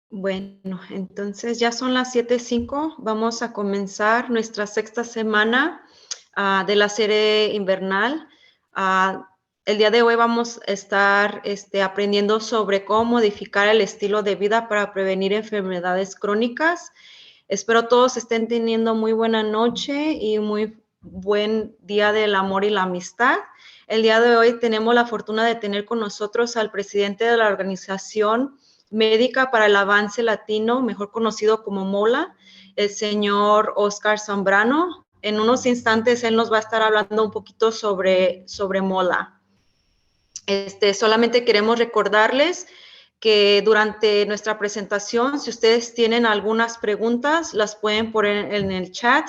Bueno, entonces ya son las 7:05. Vamos a comenzar nuestra sexta semana de la serie invernal. El día de hoy vamos a estar aprendiendo sobre cómo modificar el estilo de vida para prevenir enfermedades crónicas. Espero todos estén teniendo muy buena noche y muy buen día del amor y la amistad. El día de hoy tenemos la fortuna de tener con nosotros al presidente de la Organización Médica para el Avance Latino, mejor conocido como MOLA, el señor Oscar Zambrano. En unos instantes él nos va a estar hablando un poquito sobre MOLA. Solamente queremos recordarles que durante nuestra presentación, si ustedes tienen algunas preguntas, las pueden poner en el chat.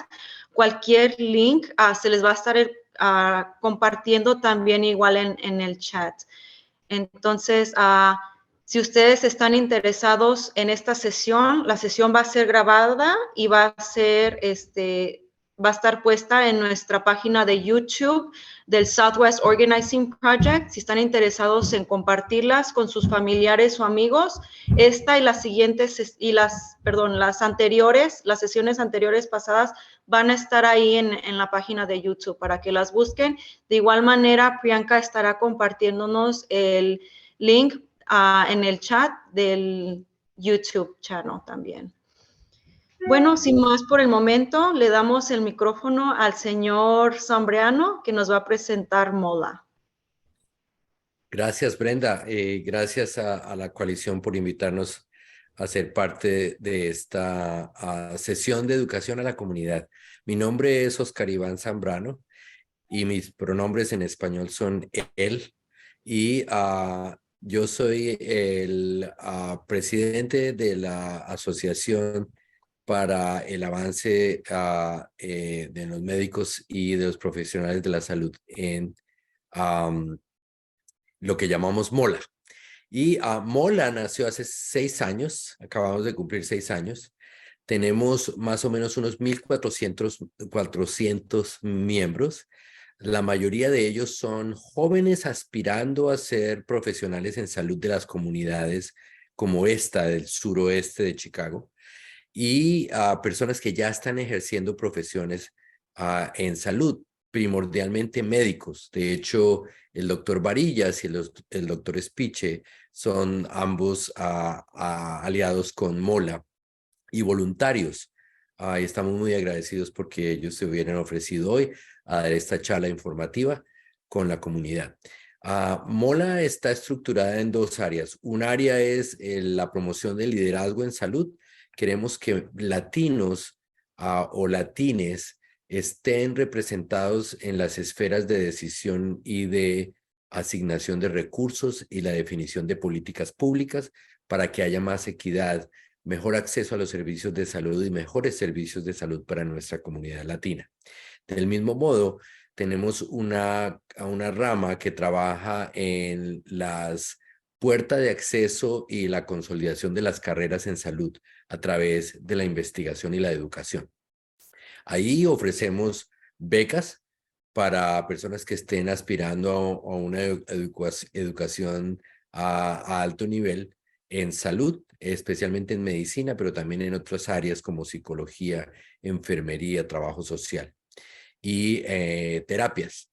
Cualquier link se les va a estar compartiendo también igual en el chat. Entonces, si ustedes están interesados en esta sesión, la sesión va a ser grabada y va a estar puesta en nuestra página de YouTube del Southwest Organizing Project. Si están interesados en compartirlas con sus familiares o amigos, esta y las siguientes las sesiones anteriores pasadas van a estar ahí en la página de YouTube para que las busquen. De igual manera, Priyanka estará compartiéndonos el link en el chat del YouTube channel también. Bueno, sin más por el momento, le damos el micrófono al señor Zambrano, que nos va a presentar MOLA. Gracias, Brenda. Gracias a la coalición por invitarnos a ser parte de esta sesión de educación a la comunidad. Mi nombre es Oscar Iván Zambrano y mis pronombres en español son él. Y yo soy el presidente de la Asociación para el Avance de los médicos y de los profesionales de la salud en lo que llamamos MOLA. Y MOLA nació hace 6 años, acabamos de cumplir 6 años. Tenemos más o menos unos 1,400 miembros. La mayoría de ellos son jóvenes aspirando a ser profesionales en salud de las comunidades como esta del suroeste de Chicago y personas que ya están ejerciendo profesiones en salud, primordialmente médicos. De hecho, el doctor Varillas y el doctor Spiche son ambos aliados con MOLA y voluntarios. Estamos muy agradecidos porque ellos se hubieran ofrecido hoy a dar esta charla informativa con la comunidad. MOLA está estructurada en 2 áreas. Un área es la promoción del liderazgo en salud. Queremos que latinos o latines estén representados en las esferas de decisión y de asignación de recursos y la definición de políticas públicas para que haya más equidad, mejor acceso a los servicios de salud y mejores servicios de salud para nuestra comunidad latina. Del mismo modo, tenemos una rama que trabaja en las puertas de acceso y la consolidación de las carreras en salud a través de la investigación y la educación. Ahí ofrecemos becas para personas que estén aspirando a una educación a alto nivel en salud, especialmente en medicina, pero también en otras áreas como psicología, enfermería, trabajo social y terapias.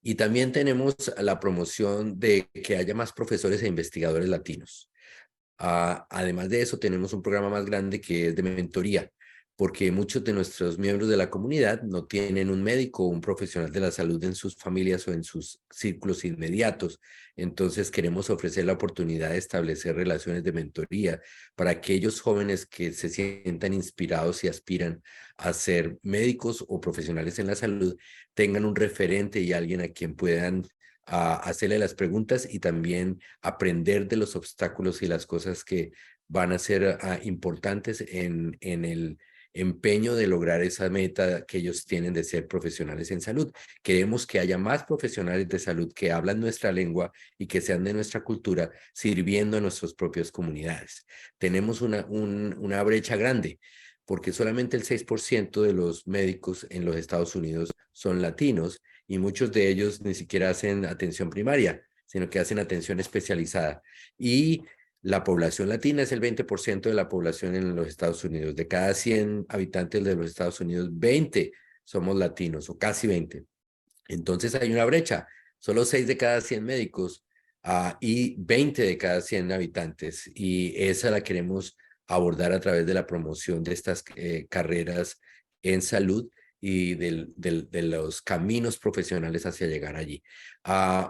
Y también tenemos la promoción de que haya más profesores e investigadores latinos. Además de eso, tenemos un programa más grande que es de mentoría, porque muchos de nuestros miembros de la comunidad no tienen un médico o un profesional de la salud en sus familias o en sus círculos inmediatos. Entonces queremos ofrecer la oportunidad de establecer relaciones de mentoría para aquellos jóvenes que se sientan inspirados y aspiran a ser médicos o profesionales en la salud, tengan un referente y alguien a quien puedan hacerle las preguntas y también aprender de los obstáculos y las cosas que van a ser importantes en el empeño de lograr esa meta que ellos tienen de ser profesionales en salud. Queremos que haya más profesionales de salud que hablan nuestra lengua y que sean de nuestra cultura, sirviendo a nuestras propias comunidades. Tenemos una brecha grande, porque solamente el 6% de los médicos en los Estados Unidos son latinos y muchos de ellos ni siquiera hacen atención primaria, sino que hacen atención especializada. Y La población latina es el 20% de la población en los Estados Unidos. De cada 100 habitantes de los Estados Unidos, 20 somos latinos o casi 20. Entonces hay una brecha. Solo 6 de cada 100 médicos y 20 de cada 100 habitantes. Y esa la queremos abordar a través de la promoción de estas carreras en salud y de los caminos profesionales hacia llegar allí.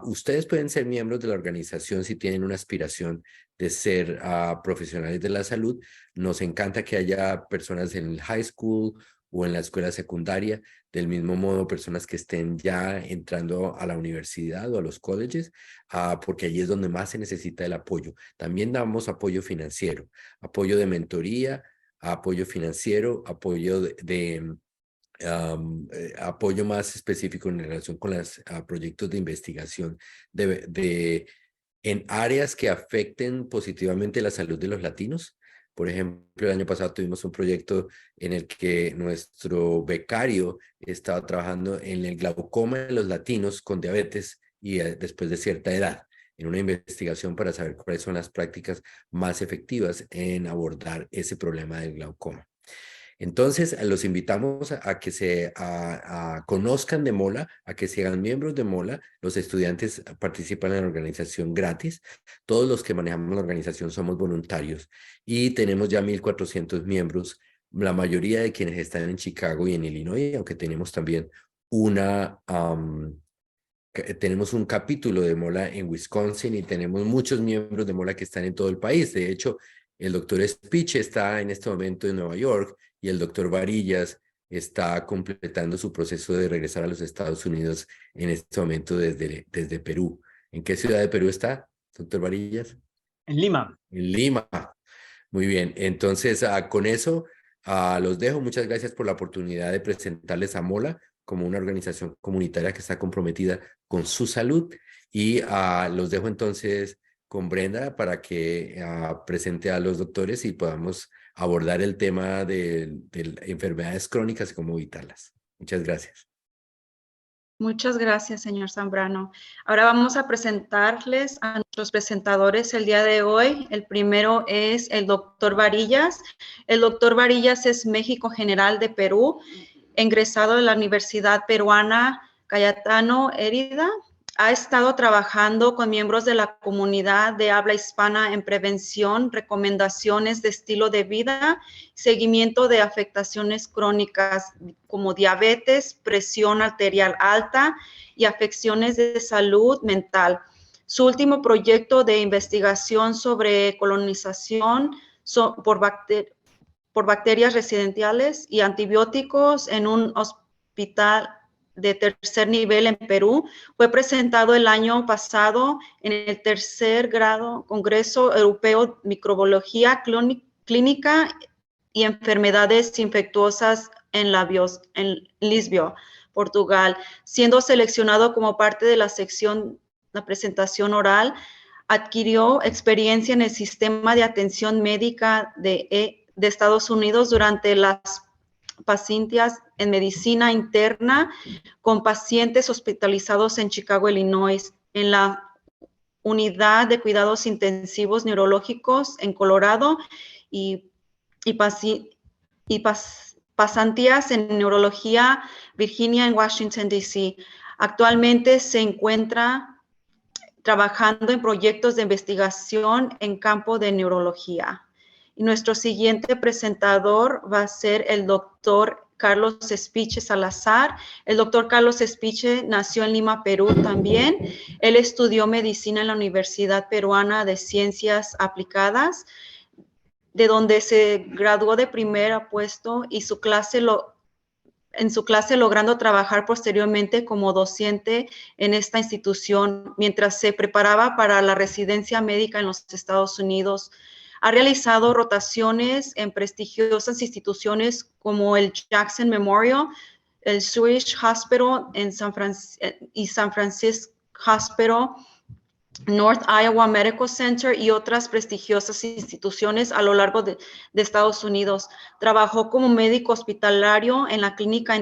Ustedes pueden ser miembros de la organización si tienen una aspiración de ser profesionales de la salud. Nos encanta que haya personas en el high school o en la escuela secundaria, del mismo modo personas que estén ya entrando a la universidad o a los colleges, porque allí es donde más se necesita el apoyo. También damos apoyo financiero, apoyo de mentoría, apoyo financiero, apoyo apoyo más específico en relación con los proyectos de investigación en áreas que afecten positivamente la salud de los latinos. Por ejemplo, el año pasado tuvimos un proyecto en el que nuestro becario estaba trabajando en el glaucoma de los latinos con diabetes y después de cierta edad, en una investigación para saber cuáles son las prácticas más efectivas en abordar ese problema del glaucoma. Entonces, los invitamos a que se conozcan de Mola, a que se hagan miembros de Mola. Los estudiantes participan en la organización gratis. Todos los que manejamos la organización somos voluntarios y tenemos ya 1,400 miembros, la mayoría de quienes están en Chicago y en Illinois, aunque tenemos también tenemos un capítulo de Mola en Wisconsin y tenemos muchos miembros de Mola que están en todo el país. De hecho, el doctor Speech está en este momento en Nueva York y el doctor Varillas está completando su proceso de regresar a los Estados Unidos en este momento desde Perú. ¿En qué ciudad de Perú está, doctor Varillas? En Lima. En Lima. Muy bien. Entonces, con eso los dejo. Muchas gracias por la oportunidad de presentarles a Mola como una organización comunitaria que está comprometida con su salud. Y los dejo entonces con Brenda para que presente a los doctores y podamos abordar el tema de enfermedades crónicas y cómo evitarlas. Muchas gracias. Muchas gracias, señor Zambrano. Ahora vamos a presentarles a nuestros presentadores el día de hoy. El primero es el doctor Varillas. El doctor Varillas es médico general de Perú, egresado de la Universidad Peruana Cayetano Heredia. Ha estado trabajando con miembros de la comunidad de habla hispana en prevención, recomendaciones de estilo de vida, seguimiento de afectaciones crónicas como diabetes, presión arterial alta y afecciones de salud mental. Su último proyecto de investigación sobre colonización por bacterias residentales y antibióticos en un hospital de tercer nivel en Perú fue presentado el año pasado en el tercer grado Congreso Europeo de Microbiología Clínica y Enfermedades Infecciosas en Lisboa, Portugal, siendo seleccionado como parte de la sección de presentación oral. Adquirió experiencia en el sistema de atención médica de Estados Unidos durante las pacientes en medicina interna con pacientes hospitalizados en Chicago, Illinois, en la unidad de cuidados intensivos neurológicos en Colorado y pasantías en neurología Virginia en Washington, D.C. Actualmente se encuentra trabajando en proyectos de investigación en campo de neurología. Y nuestro siguiente presentador va a ser el doctor Carlos Espiche Salazar. El doctor Carlos Espiche nació en Lima, Perú también. Él estudió medicina en la Universidad Peruana de Ciencias Aplicadas, de donde se graduó de primer puesto y en su clase logrando trabajar posteriormente como docente en esta institución mientras se preparaba para la residencia médica en los Estados Unidos. Ha realizado rotaciones en prestigiosas instituciones como el Jackson Memorial, el Swiss Hospital y San Francisco Hospital, North Iowa Medical Center y otras prestigiosas instituciones a lo largo de Estados Unidos. Trabajó como médico hospitalario en la clínica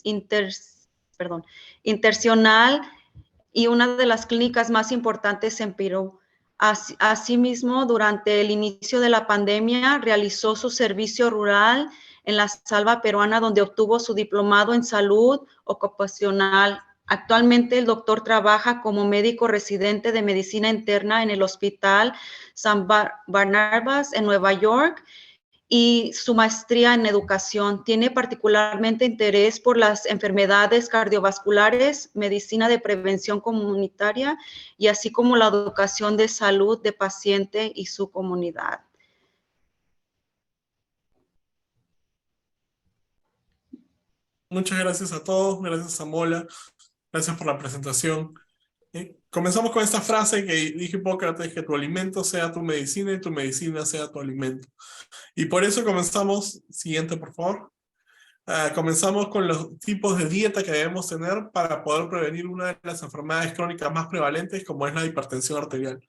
intervencional y una de las clínicas más importantes en Perú. Asimismo, durante el inicio de la pandemia, realizó su servicio rural en la Selva Peruana, donde obtuvo su diplomado en salud ocupacional. Actualmente, el doctor trabaja como médico residente de medicina interna en el Hospital San Barnabas en Nueva York, y su maestría en educación. Tiene particularmente interés por las enfermedades cardiovasculares, medicina de prevención comunitaria y así como la educación de salud de paciente y su comunidad. Muchas gracias a todos, gracias a Mola, gracias por la presentación. Comenzamos con esta frase que dije Hipócrates, que tu alimento sea tu medicina y tu medicina sea tu alimento. Y por eso comenzamos, siguiente por favor. Comenzamos con los tipos de dieta que debemos tener para poder prevenir una de las enfermedades crónicas más prevalentes, como es la hipertensión arterial.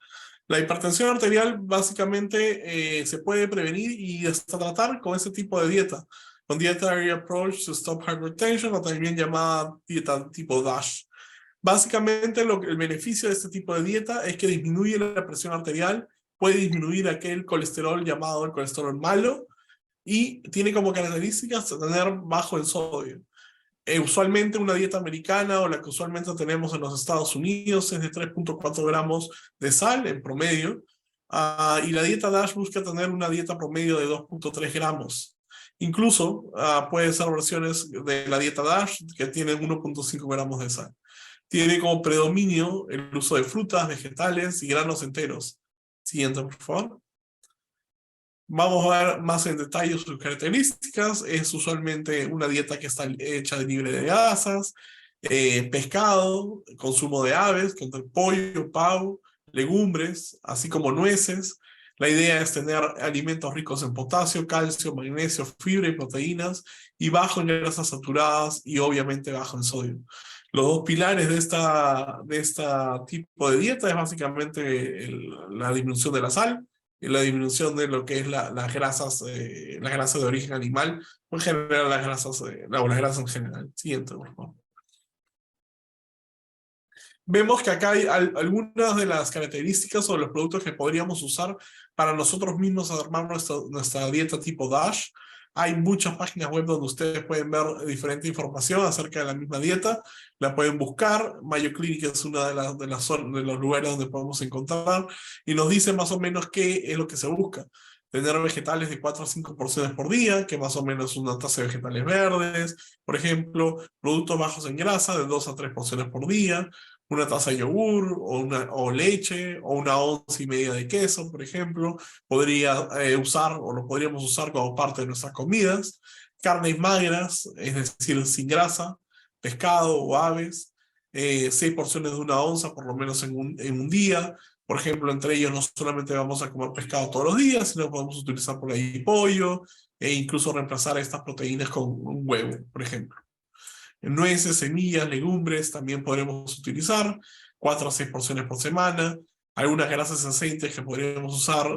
La hipertensión arterial básicamente se puede prevenir y hasta tratar con ese tipo de dieta, con Dietary Approach to Stop Hypertension, o también llamada dieta tipo DASH. Básicamente el beneficio de este tipo de dieta es que disminuye la presión arterial, puede disminuir aquel colesterol llamado el colesterol malo, y tiene como características tener bajo en sodio. Usualmente una dieta americana, o la que usualmente tenemos en los Estados Unidos, es de 3.4 gramos de sal en promedio, y la dieta DASH busca tener una dieta promedio de 2.3 gramos. Incluso puede ser versiones de la dieta DASH que tienen 1.5 gramos de sal. Tiene como predominio el uso de frutas, vegetales y granos enteros. Siguiente, por favor. Vamos a ver más en detalle sus características. Es usualmente una dieta que está hecha de libre de grasas, pescado, consumo de aves, contra pollo, pavo, legumbres, así como nueces. La idea es tener alimentos ricos en potasio, calcio, magnesio, fibra y proteínas, y bajo en grasas saturadas y obviamente bajo en sodio. Los dos pilares de este tipo de dieta es básicamente la disminución de la sal y la disminución de lo que es las grasas de origen animal, o en general las grasas en general. Siguiente, por favor. Vemos que acá hay algunas de las características o los productos que podríamos usar para nosotros mismos armar nuestra dieta tipo DASH. Hay muchas páginas web donde ustedes pueden ver diferente información acerca de la misma dieta. La pueden buscar. Mayo Clinic es uno de los lugares donde podemos encontrar, y nos dice más o menos qué es lo que se busca. Tener vegetales de 4 a 5 porciones por día, que más o menos una taza de vegetales verdes. Por ejemplo, productos bajos en grasa de 2 a 3 porciones por día. Una taza de yogur o leche, o una onza y media de queso, por ejemplo, lo podríamos usar como parte de nuestras comidas. Carnes magras, es decir, sin grasa, pescado o aves, 6 porciones de una onza por lo menos en un día. Por ejemplo, entre ellos no solamente vamos a comer pescado todos los días, sino podemos utilizar por ahí pollo, e incluso reemplazar estas proteínas con un huevo, por ejemplo. Nueces, semillas, legumbres también podremos utilizar, 4 a 6 porciones por semana. Algunas grasas y aceites que podríamos usar,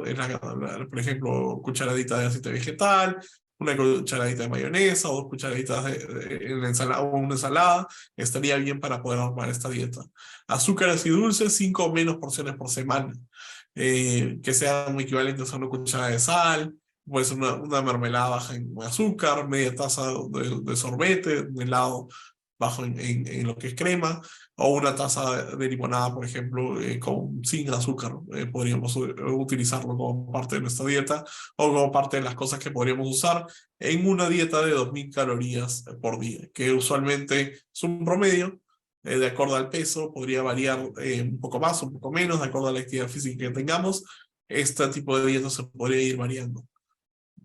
por ejemplo, cucharadita de aceite vegetal, una cucharadita de mayonesa, o 2 cucharaditas en ensalada, o una ensalada, estaría bien para poder armar esta dieta. Azúcares y dulces, 5 o menos porciones por semana, que sean equivalentes a una cucharada de sal. Puede ser una mermelada baja en azúcar, media taza de sorbete, de helado bajo en lo que es crema, o una taza de limonada, por ejemplo, sin azúcar. Podríamos utilizarlo como parte de nuestra dieta, o como parte de las cosas que podríamos usar en una dieta de 2000 calorías por día, que usualmente es un promedio. De acuerdo al peso, podría variar un poco más, un poco menos, de acuerdo a la actividad física que tengamos. Este tipo de dieta se podría ir variando.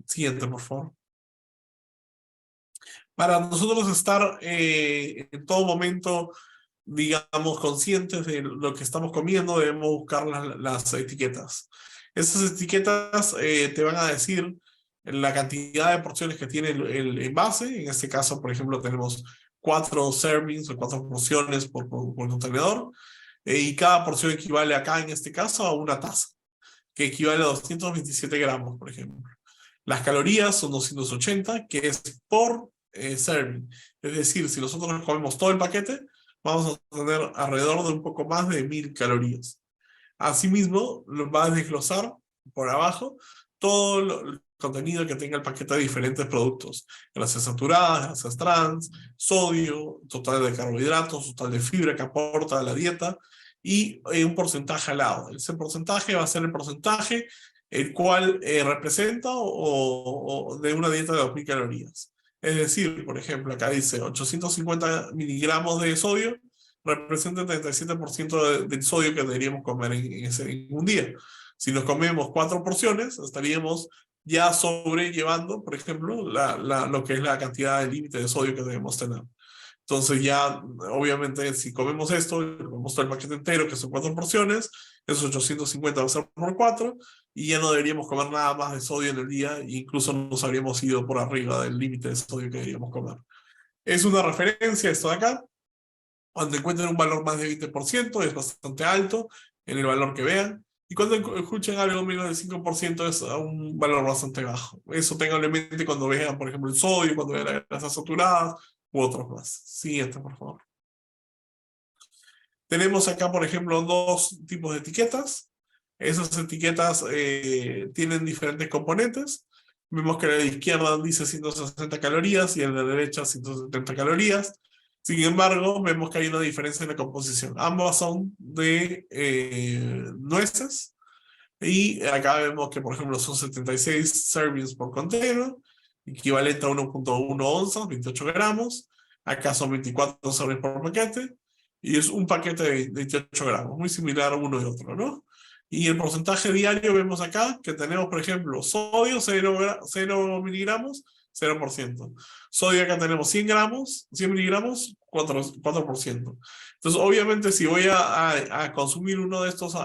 Siguiente, por favor. Para nosotros estar en todo momento, digamos, conscientes de lo que estamos comiendo, debemos buscar las etiquetas. Esas etiquetas te van a decir la cantidad de porciones que tiene el envase. En este caso, por ejemplo, tenemos 4 servings o 4 porciones por contenedor, y cada porción equivale acá, en este caso, a una taza, que equivale a 227 gramos, por ejemplo. Las calorías son 280, que es por serving. Es decir, si nosotros comemos todo el paquete, vamos a tener alrededor de un poco más de 1000 calorías. Asimismo, va a desglosar por abajo todo el contenido que tenga el paquete de diferentes productos. Grasas saturadas, grasas trans, sodio, total de carbohidratos, total de fibra que aporta a la dieta y un porcentaje al lado. Ese porcentaje va a ser el porcentaje el cual representa o de una dieta de 2000 calorías. Es decir, por ejemplo, acá dice 850 miligramos de sodio, representa el 37% del sodio que deberíamos comer en un día. Si nos comemos 4 porciones, estaríamos ya sobrellevando, por ejemplo, lo que es la cantidad de límite de sodio que debemos tener. Entonces ya, obviamente, si comemos esto, comemos todo el paquete entero, que son 4 porciones, esos 850 va a ser por 4, y ya no deberíamos comer nada más de sodio en el día, e incluso nos habríamos ido por arriba del límite de sodio que deberíamos comer. Es una referencia esto de acá. Cuando encuentren un valor más de 20%, es bastante alto en el valor que vean. Y cuando escuchen algo menos del 5%, es un valor bastante bajo. Eso ténganlo en mente cuando vean, por ejemplo, el sodio, cuando vean las grasas saturadas, u otros más. Siguiente, por favor. Tenemos acá, por ejemplo, 2 tipos de etiquetas. Esas etiquetas tienen diferentes componentes. Vemos que la de la izquierda dice 160 calorías y en la derecha 170 calorías. Sin embargo, vemos que hay una diferencia en la composición. Ambas son de nueces. Y acá vemos que, por ejemplo, son 76 servings por container, equivalente a 1.1 onzas, 28 gramos. Acá son 24 servings por paquete. Y es un paquete de 28 gramos, muy similar a uno y otro, ¿no? Y el porcentaje diario vemos acá que tenemos, por ejemplo, sodio 0 miligramos, 0%. Sodio acá tenemos 100 gramos, 100 miligramos, 4%. Entonces, obviamente, si voy a consumir uno de estos,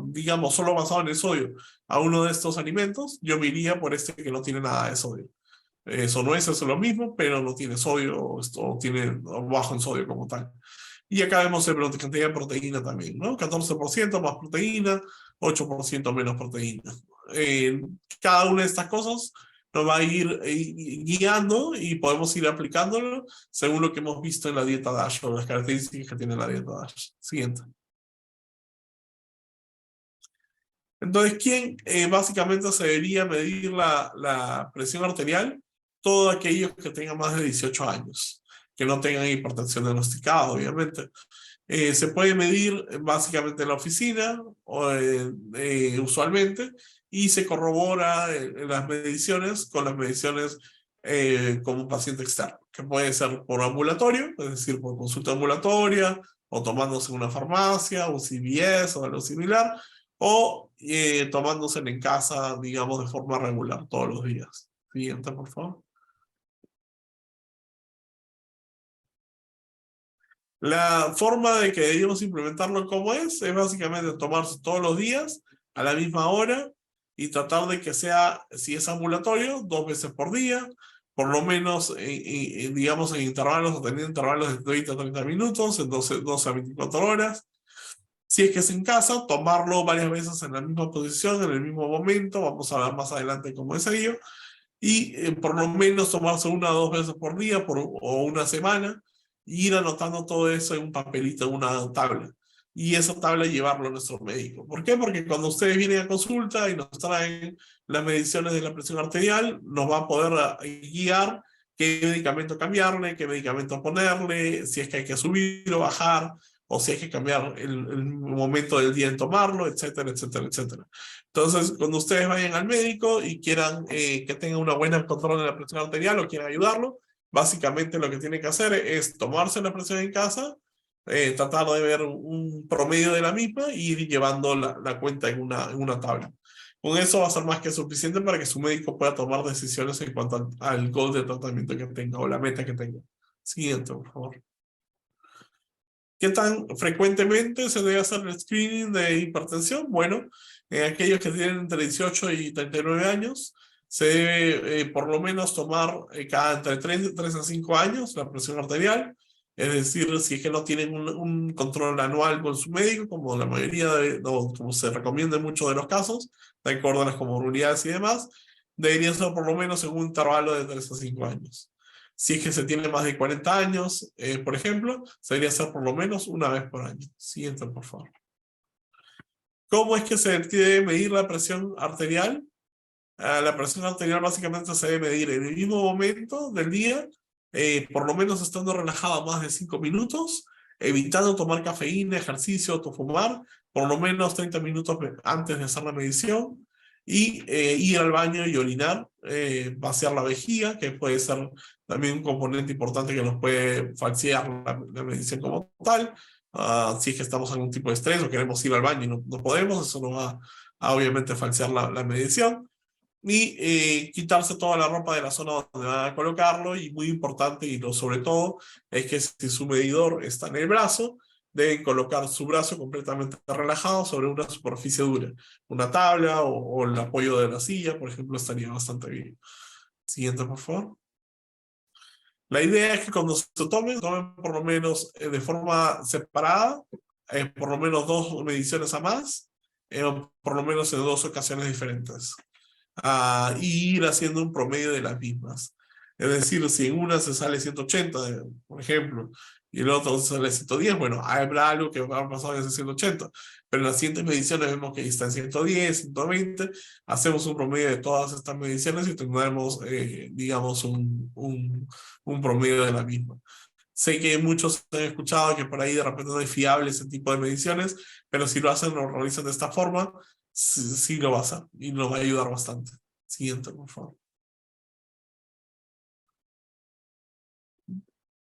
digamos, solo basado en el sodio, a uno de estos alimentos, yo me iría por este que no tiene nada de sodio. Son nueces, es lo mismo, pero no tiene sodio, o tiene bajo en sodio como tal. Y acá vemos la cantidad de proteína también, ¿no? 14% más proteína, 8% menos proteína. Cada una de estas cosas nos va a ir guiando y podemos ir aplicándolo según lo que hemos visto en la dieta DASH o las características que tiene la dieta DASH. Siguiente. Entonces, ¿quién básicamente se debería medir la presión arterial? Todos aquellos que tengan más de 18 años, que no tengan hipertensión diagnosticada, obviamente. Se puede medir básicamente en la oficina, usualmente, y se corrobora las mediciones con las mediciones como un paciente externo, que puede ser por ambulatorio, es decir, por consulta ambulatoria, o tomándose en una farmacia, un CVS o algo similar, o tomándose en casa, digamos, de forma regular todos los días. Siguiente, por favor. La forma de que debemos implementarlo como es básicamente tomarse todos los días a la misma hora y tratar de que sea, si es ambulatorio, 2 veces por día, por lo menos, digamos, en intervalos, o teniendo intervalos de 20 a 30 minutos, en 12 a 24 horas. Si es que es en casa, tomarlo varias veces en la misma posición, en el mismo momento, vamos a ver más adelante cómo es ello, y por lo menos tomarse 1 o 2 veces por día o una semana, y ir anotando todo eso en un papelito, en una tabla. Y esa tabla llevarlo a nuestro médico. ¿Por qué? Porque cuando ustedes vienen a consulta y nos traen las mediciones de la presión arterial, nos va a poder guiar qué medicamento cambiarle, qué medicamento ponerle, si es que hay que subir o bajar, o si hay que cambiar el momento del día en tomarlo, etcétera, etcétera, etcétera. Entonces, cuando ustedes vayan al médico y quieran que tenga una buena control de la presión arterial o quieran ayudarlo, básicamente lo que tienen que hacer es tomarse la presión en casa, tratar de ver un promedio de la misma y ir llevando la cuenta en una tabla. Con eso va a ser más que suficiente para que su médico pueda tomar decisiones en cuanto al goal de tratamiento que tenga o la meta que tenga. Siguiente, por favor. ¿Qué tan frecuentemente se debe hacer el screening de hipertensión? Bueno, en aquellos que tienen entre 18 y 39 años, se debe por lo menos tomar cada entre 3 a 5 años la presión arterial. Es decir, si es que no tienen un control anual con su médico, como la mayoría como se recomienda en muchos de los casos, de acuerdo a las comorbilidades y demás, debería ser por lo menos en un intervalo de 3 a 5 años. Si es que se tiene más de 40 años, por ejemplo, se debería hacer por lo menos 1 vez por año. Siguiente, por favor. ¿Cómo es que se debe medir la presión arterial? La presión arterial básicamente se debe medir en el mismo momento del día, por lo menos estando relajado más de 5 minutos, evitando tomar cafeína, ejercicio o fumar, por lo menos 30 minutos antes de hacer la medición, y ir al baño y orinar, vaciar la vejiga, que puede ser también un componente importante que nos puede falsear la medición como tal. Si es que estamos en algún tipo de estrés o queremos ir al baño y no podemos, eso no va a obviamente falsear la medición. Y quitarse toda la ropa de la zona donde van a colocarlo, y muy importante, y lo sobre todo, es que si su medidor está en el brazo, deben colocar su brazo completamente relajado sobre una superficie dura, una tabla o el apoyo de la silla, por ejemplo, estaría bastante bien. Siguiente, por favor. La idea es que cuando se tomen por lo menos de forma separada, por lo menos 2 mediciones a más, por lo menos en 2 ocasiones diferentes. Y ir haciendo un promedio de las mismas. Es decir, si en una se sale 180, por ejemplo, y en la otra se sale 110, bueno, habrá algo que va a pasar en ese 180, pero en las siguientes mediciones vemos que está en 110, 120, hacemos un promedio de todas estas mediciones y tendremos, digamos, un promedio de la misma. Sé que muchos han escuchado que por ahí de repente no es fiable ese tipo de mediciones, pero si lo hacen, lo realizan de esta forma, sí lo va a hacer y nos va a ayudar bastante. Siguiente, por favor.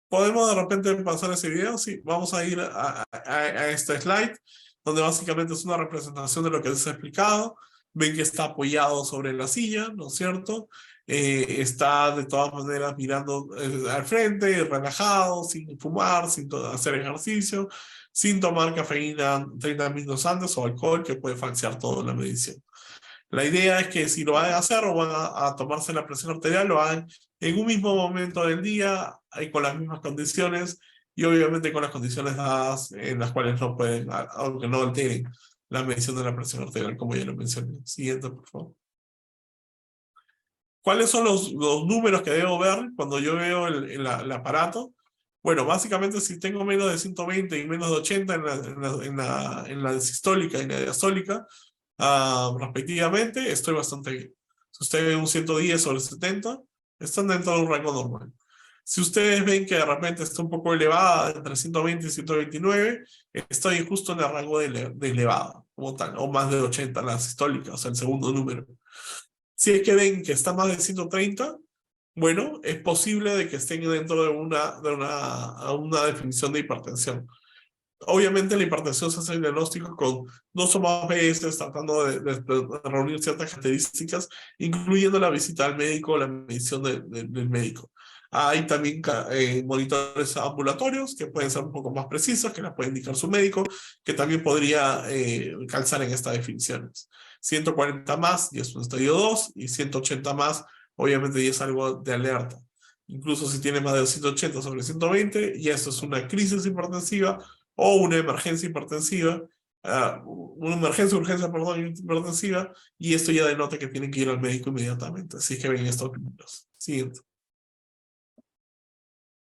¿Podemos de repente pasar ese video? Sí, vamos a ir a este slide, donde básicamente es una representación de lo que les he explicado. Ven que está apoyado sobre la silla, ¿no es cierto? Está de todas maneras mirando al frente, relajado, sin fumar, sin hacer ejercicio, sin tomar cafeína 30 minutos antes o alcohol, que puede falsear toda la medición. La idea es que si lo van a hacer o van a tomarse la presión arterial, lo hagan en un mismo momento del día, con las mismas condiciones, y obviamente con las condiciones dadas en las cuales no pueden, aunque no alteren la medición de la presión arterial, como ya lo mencioné. Siguiente, por favor. ¿Cuáles son los números que debo ver cuando yo veo el aparato? Bueno, básicamente si tengo menos de 120 y menos de 80 en la sistólica y en la diastólica, respectivamente, estoy bastante bien. Si ustedes ven un 110 sobre 70, están dentro de un rango normal. Si ustedes ven que de repente está un poco elevada, entre 120 y 129, estoy justo en el rango de elevada, como tal, o más de 80 la sistólica, o sea, el segundo número. Si es que ven que está más de 130, bueno, es posible de que estén dentro de una definición de hipertensión. Obviamente la hipertensión se hace el diagnóstico con 2 o más veces, tratando de reunir ciertas características, incluyendo la visita al médico o la medición del médico. Hay también monitores ambulatorios que pueden ser un poco más precisos, que la puede indicar su médico, que también podría calzar en estas definiciones. 140 más y es un estadio 2, y 180 más obviamente ya es algo de alerta. Incluso si tiene más de 180 sobre 120, y eso es una crisis hipertensiva o una emergencia hipertensiva, urgencia, perdón, hipertensiva, y esto ya denota que tienen que ir al médico inmediatamente. Así que ven estos números. Siguiente.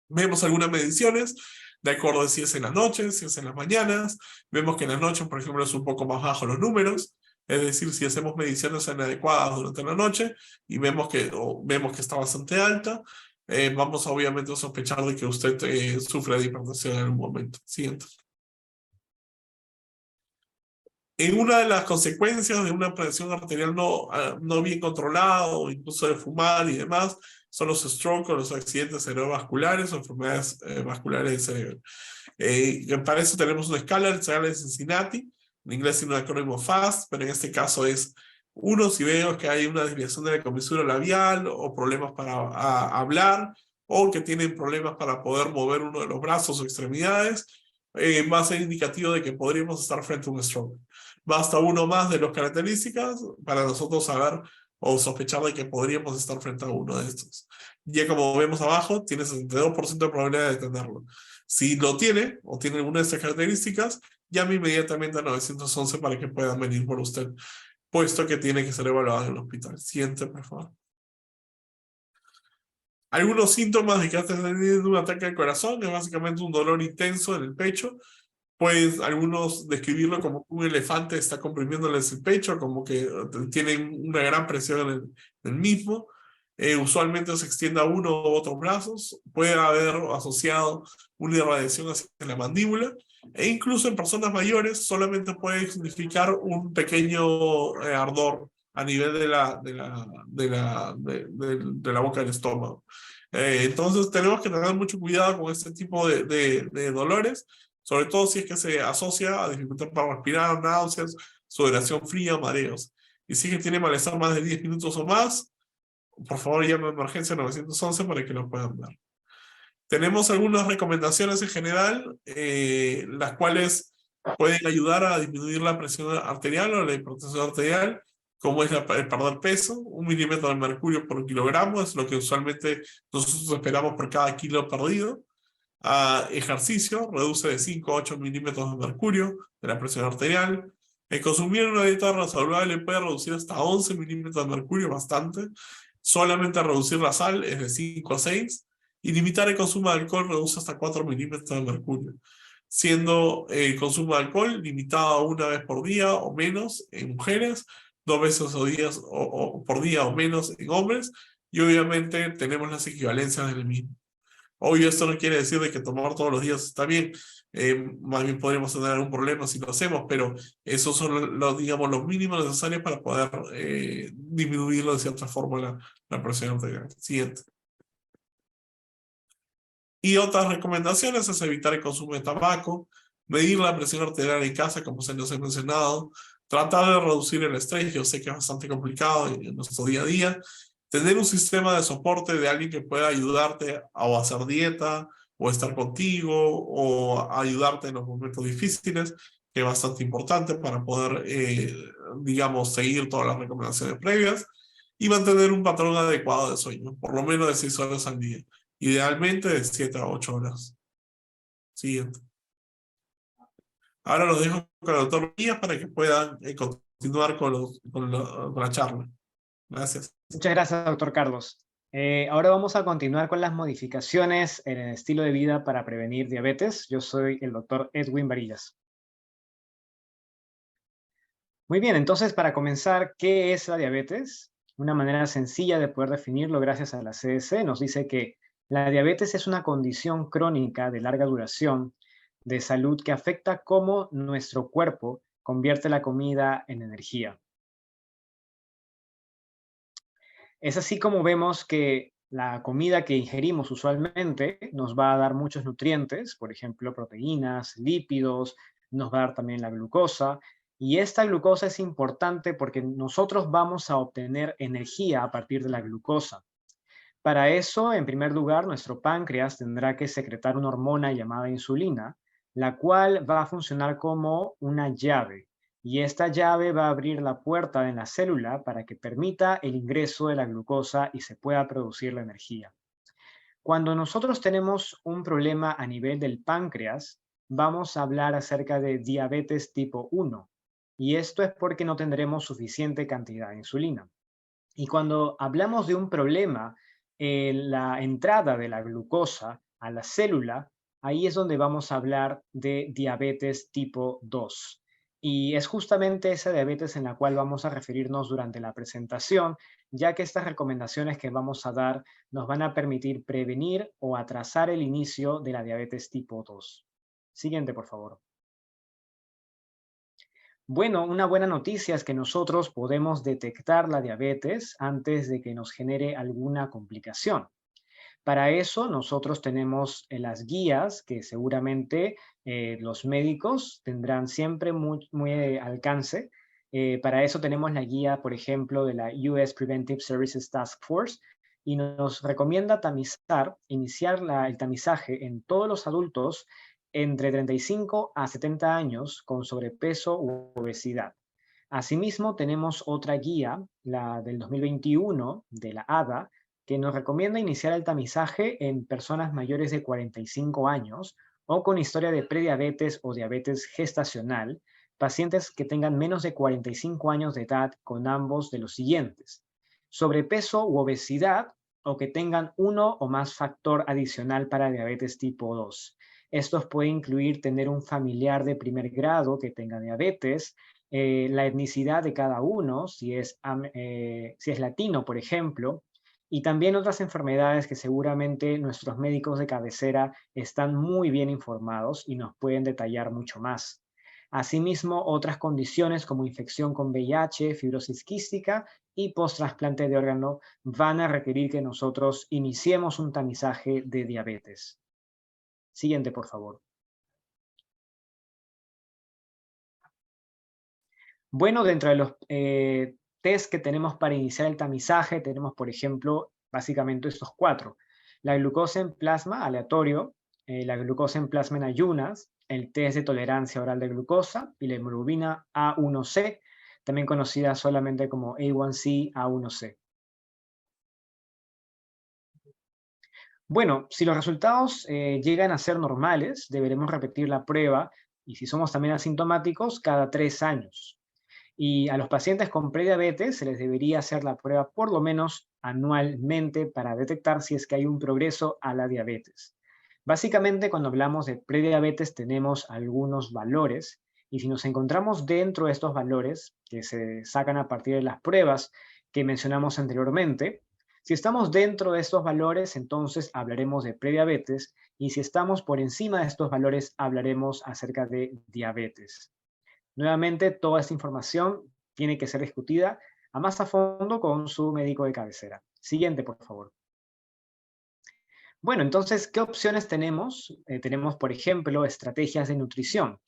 Vemos algunas mediciones, de acuerdo a si es en las noches, si es en las mañanas. Vemos que en las noches, por ejemplo, es un poco más bajo los números. Es decir, si hacemos mediciones inadecuadas durante la noche y vemos que está bastante alta, vamos obviamente a sospechar de que usted sufre de hipertensión en algún momento. Siguiente. En una de las consecuencias de una presión arterial no bien controlada, o incluso de fumar y demás, son los strokes o los accidentes cerebrovasculares o enfermedades vasculares del cerebro. Para eso tenemos una escala de Cincinnati, en inglés tiene un acrónimo FAST, pero en este caso es 1 si veo que hay una desviación de la comisura labial o problemas para hablar, o que tienen problemas para poder mover uno de los brazos o extremidades, va a ser indicativo de que podríamos estar frente a un stroke. Basta uno más de las características para nosotros saber o sospechar de que podríamos estar frente a uno de estos. Ya como vemos abajo, tiene 62% de probabilidad de tenerlo. Si lo tiene o tiene alguna de estas características, llame inmediatamente a 911 para que puedan venir por usted, puesto que tiene que ser evaluado en el hospital. Siguiente, por favor. Algunos síntomas de que estás teniendo un ataque al corazón es básicamente un dolor intenso en el pecho, Pueden algunos describirlo como que un elefante está comprimiéndoles el pecho, como que tienen una gran presión en el mismo. Usualmente se extiende a uno u otros brazos. Puede haber asociado una irradiación hacia la mandíbula. E incluso en personas mayores solamente puede significar un pequeño ardor a nivel de la boca del estómago. Entonces tenemos que tener mucho cuidado con este tipo de dolores, sobre todo si es que se asocia a dificultad para respirar, náuseas, sudoración fría, mareos. Y si es que tiene malestar más de 10 minutos o más, por favor llame a emergencia 911 para que lo puedan ver. Tenemos algunas recomendaciones en general, las cuales pueden ayudar a disminuir la presión arterial o la hipertensión arterial, como es el perder peso. 1 milímetro de mercurio por kilogramo es lo que usualmente nosotros esperamos por cada kilo perdido. Ejercicio reduce de 5 a 8 milímetros de mercurio de la presión arterial. Consumir una dieta saludable puede reducir hasta 11 milímetros de mercurio, bastante. Solamente reducir la sal es de 5 a 6. Y limitar el consumo de alcohol reduce hasta 4 milímetros de mercurio, siendo el consumo de alcohol limitado 1 vez por día o menos en mujeres, 2 veces por día o menos en hombres, y obviamente tenemos las equivalencias del mismo. Obvio, esto no quiere decir de que tomar todos los días está bien, más bien podríamos tener algún problema si lo hacemos, pero esos son digamos, los mínimos necesarios para poder disminuirlo de cierta forma la presión arterial. Siguiente. Y otras recomendaciones es evitar el consumo de tabaco, medir la presión arterial en casa, como se nos ha mencionado, tratar de reducir el estrés. Yo sé que es bastante complicado en nuestro día a día. Tener un sistema de soporte de alguien que pueda ayudarte a hacer dieta, o estar contigo, o ayudarte en los momentos difíciles, que es bastante importante para poder, digamos, seguir todas las recomendaciones previas, y mantener un patrón adecuado de sueño, por lo menos de 6 horas al día. Idealmente de 7 a 8 horas. Siguiente. Ahora los dejo con el doctor Díaz para que puedan continuar con la charla. Gracias. Muchas gracias, doctor Carlos. Ahora vamos a continuar con las modificaciones en el estilo de vida para prevenir diabetes. Yo soy el doctor Edwin Varillas. Muy bien, entonces para comenzar, ¿qué es la diabetes? Una manera sencilla de poder definirlo gracias a la CDC nos dice que la diabetes es una condición crónica de larga duración de salud que afecta cómo nuestro cuerpo convierte la comida en energía. Es así como vemos que la comida que ingerimos usualmente nos va a dar muchos nutrientes, por ejemplo, proteínas, lípidos, nos va a dar también la glucosa, y esta glucosa es importante porque nosotros vamos a obtener energía a partir de la glucosa. Para eso, en primer lugar, nuestro páncreas tendrá que secretar una hormona llamada insulina, la cual va a funcionar como una llave. Y esta llave va a abrir la puerta en la célula para que permita el ingreso de la glucosa y se pueda producir la energía. Cuando nosotros tenemos un problema a nivel del páncreas, vamos a hablar acerca de diabetes tipo 1. Y esto es porque no tendremos suficiente cantidad de insulina. Y cuando hablamos de un problema en la entrada de la glucosa a la célula, ahí es donde vamos a hablar de diabetes tipo 2. Y es justamente esa diabetes en la cual vamos a referirnos durante la presentación, ya que estas recomendaciones que vamos a dar nos van a permitir prevenir o atrasar el inicio de la diabetes tipo 2. Siguiente, por favor. Bueno, una buena noticia es que nosotros podemos detectar la diabetes antes de que nos genere alguna complicación. Para eso nosotros tenemos las guías que seguramente los médicos tendrán siempre muy alcance. Para eso tenemos la guía, por ejemplo, de la US Preventive Services Task Force y nos recomienda iniciar el tamizaje en todos los adultos entre 35 a 70 años con sobrepeso u obesidad. Asimismo, tenemos otra guía, la del 2021 de la ADA, que nos recomienda iniciar el tamizaje en personas mayores de 45 años o con historia de prediabetes o diabetes gestacional, pacientes que tengan menos de 45 años de edad con ambos de los siguientes: sobrepeso u obesidad o que tengan uno o más factor adicional para diabetes tipo 2. Estos pueden incluir tener un familiar de primer grado que tenga diabetes, la etnicidad de cada uno, si es latino, por ejemplo, y también otras enfermedades que seguramente nuestros médicos de cabecera están muy bien informados y nos pueden detallar mucho más. Asimismo, otras condiciones como infección con VIH, fibrosis quística y post-trasplante de órgano van a requerir que nosotros iniciemos un tamizaje de diabetes. Siguiente, por favor. Bueno, dentro de los test que tenemos para iniciar el tamizaje, tenemos, por ejemplo, básicamente estos 4. La glucosa en plasma aleatorio, la glucosa en plasma en ayunas, el test de tolerancia oral de glucosa y la hemoglobina A1C, también conocida solamente como A1C, A1C. Bueno, si los resultados llegan a ser normales, deberemos repetir la prueba, y si somos también asintomáticos, cada 3 años. Y a los pacientes con prediabetes se les debería hacer la prueba por lo menos anualmente para detectar si es que hay un progreso a la diabetes. Básicamente, cuando hablamos de prediabetes tenemos algunos valores, y si nos encontramos dentro de estos valores que se sacan a partir de las pruebas que mencionamos anteriormente, si estamos dentro de estos valores, entonces hablaremos de prediabetes, y si estamos por encima de estos valores, hablaremos acerca de diabetes. Nuevamente, toda esta información tiene que ser discutida más a fondo con su médico de cabecera. Siguiente, por favor. Bueno, entonces, ¿qué opciones tenemos? Tenemos, por ejemplo, estrategias de nutrición.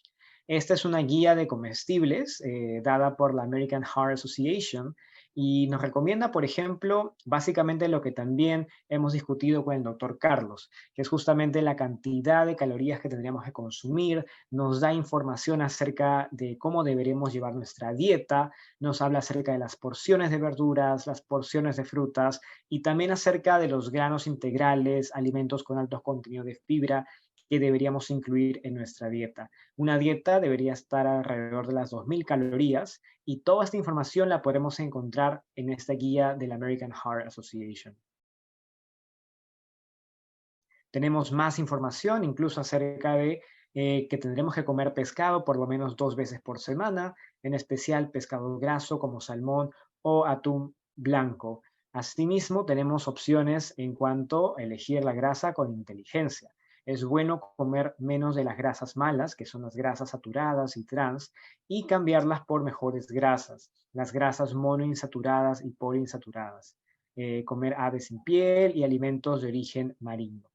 Esta es una guía de comestibles dada por la American Heart Association y nos recomienda, por ejemplo, básicamente lo que también hemos discutido con el doctor Carlos, que es justamente la cantidad de calorías que tendríamos que consumir, nos da información acerca de cómo deberemos llevar nuestra dieta, nos habla acerca de las porciones de verduras, las porciones de frutas y también acerca de los granos integrales, alimentos con alto contenido de fibra que deberíamos incluir en nuestra dieta. Una dieta debería estar alrededor de las 2.000 calorías y toda esta información la podemos encontrar en esta guía de la American Heart Association. Tenemos más información incluso acerca de que tendremos que comer pescado por lo menos 2 veces por semana, en especial pescado graso como salmón o atún blanco. Asimismo, tenemos opciones en cuanto a elegir la grasa con inteligencia. Es bueno comer menos de las grasas malas, que son las grasas saturadas y trans, y cambiarlas por mejores grasas, las grasas monoinsaturadas y poliinsaturadas. Comer aves sin piel y alimentos de origen marino.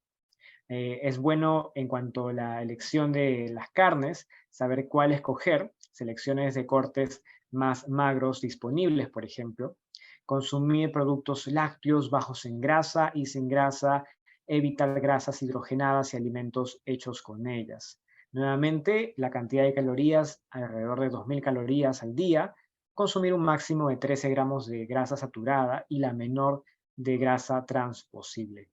Es bueno en cuanto a la elección de las carnes, saber cuál escoger, selecciones de cortes más magros disponibles, por ejemplo. Consumir productos lácteos bajos en grasa y sin grasa, evitar grasas hidrogenadas y alimentos hechos con ellas. Nuevamente, la cantidad de calorías, alrededor de 2.000 calorías al día, consumir un máximo de 13 gramos de grasa saturada y la menor de grasa trans posible.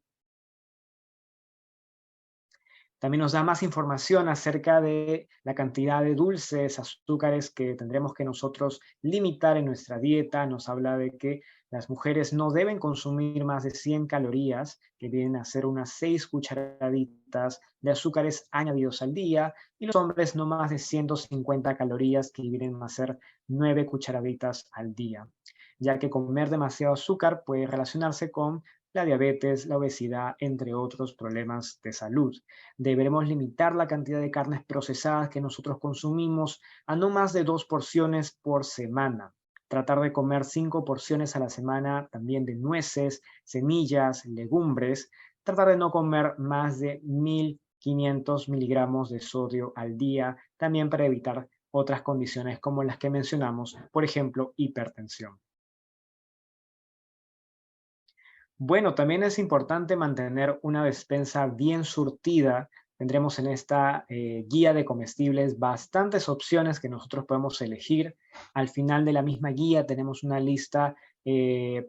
También nos da más información acerca de la cantidad de dulces, azúcares que tendremos que nosotros limitar en nuestra dieta. Nos habla de que las mujeres no deben consumir más de 100 calorías, que vienen a ser unas 6 cucharaditas de azúcares añadidos al día, y los hombres no más de 150 calorías, que vienen a ser 9 cucharaditas al día, ya que comer demasiado azúcar puede relacionarse con la diabetes, la obesidad, entre otros problemas de salud. Deberemos limitar la cantidad de carnes procesadas que nosotros consumimos a no más de 2 porciones por semana. Tratar de comer 5 porciones a la semana también de nueces, semillas, legumbres. Tratar de no comer más de 1.500 miligramos de sodio al día, también para evitar otras condiciones como las que mencionamos, por ejemplo, hipertensión. Bueno, también es importante mantener una despensa bien surtida. Tendremos en esta guía de comestibles bastantes opciones que nosotros podemos elegir. Al final de la misma guía tenemos una lista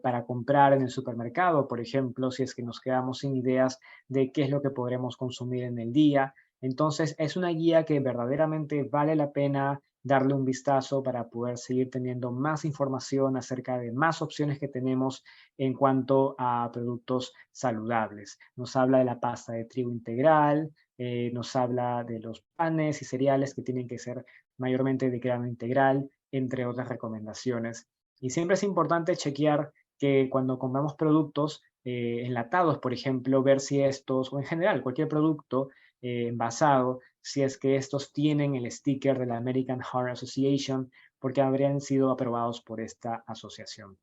para comprar en el supermercado, por ejemplo, si es que nos quedamos sin ideas de qué es lo que podremos consumir en el día. Entonces, es una guía que verdaderamente vale la pena darle un vistazo para poder seguir teniendo más información acerca de más opciones que tenemos en cuanto a productos saludables. Nos habla de la pasta de trigo integral, nos habla de los panes y cereales que tienen que ser mayormente de grano integral, entre otras recomendaciones. Y siempre es importante chequear que cuando compramos productos enlatados, por ejemplo, ver si estos, o en general cualquier producto envasado, si es que estos tienen el sticker de la American Heart Association, porque habrían sido aprobados por esta asociación.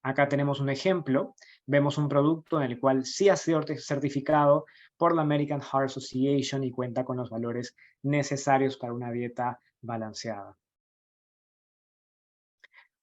Acá tenemos un ejemplo, vemos un producto en el cual sí ha sido certificado por la American Heart Association y cuenta con los valores necesarios para una dieta balanceada.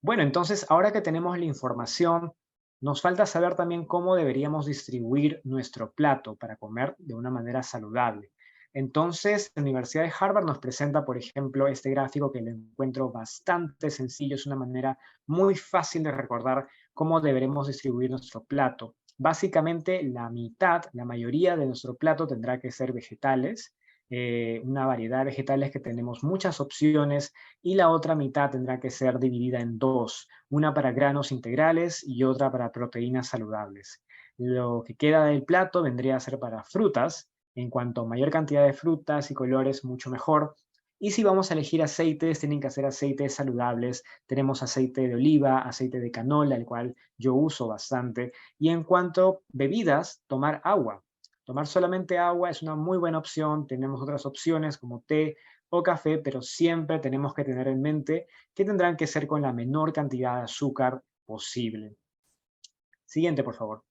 Bueno, entonces ahora que tenemos la información, nos falta saber también cómo deberíamos distribuir nuestro plato para comer de una manera saludable. Entonces, la Universidad de Harvard nos presenta, por ejemplo, este gráfico que lo encuentro bastante sencillo. Es una manera muy fácil de recordar cómo deberemos distribuir nuestro plato. Básicamente, la mitad, la mayoría de nuestro plato tendrá que ser vegetales, una variedad de vegetales que tenemos muchas opciones, y la otra mitad tendrá que ser dividida en dos, una para granos integrales y otra para proteínas saludables. Lo que queda del plato vendría a ser para frutas. En cuanto a mayor cantidad de frutas y colores, mucho mejor. Y si vamos a elegir aceites, tienen que ser aceites saludables. Tenemos aceite de oliva, aceite de canola, el cual yo uso bastante. Y en cuanto a bebidas, tomar agua. Tomar solamente agua es una muy buena opción. Tenemos otras opciones como té o café, pero siempre tenemos que tener en mente que tendrán que ser con la menor cantidad de azúcar posible. Siguiente, por favor.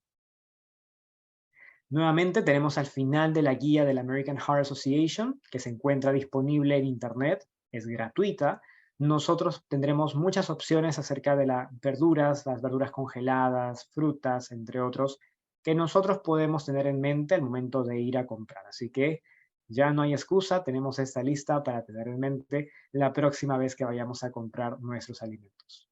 Nuevamente tenemos al final de la guía de la American Heart Association, que se encuentra disponible en internet, es gratuita. Nosotros tendremos muchas opciones acerca de las verduras congeladas, frutas, entre otros, que nosotros podemos tener en mente al momento de ir a comprar. Así que ya no hay excusa, tenemos esta lista para tener en mente la próxima vez que vayamos a comprar nuestros alimentos.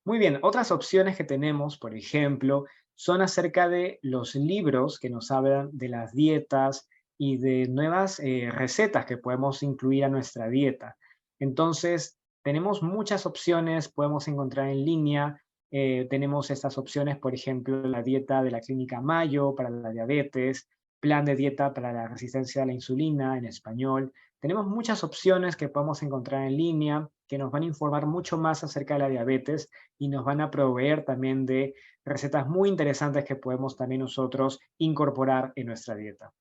Muy bien, otras opciones que tenemos, por ejemplo, son acerca de los libros que nos hablan de las dietas y de nuevas recetas que podemos incluir a nuestra dieta. Entonces, tenemos muchas opciones, podemos encontrar en línea. Tenemos estas opciones, por ejemplo, la dieta de la Clínica Mayo para la diabetes, plan de dieta para la resistencia a la insulina en español. Tenemos muchas opciones que podemos encontrar en línea que nos van a informar mucho más acerca de la diabetes y nos van a proveer también de recetas muy interesantes que podemos también nosotros incorporar en nuestra dieta.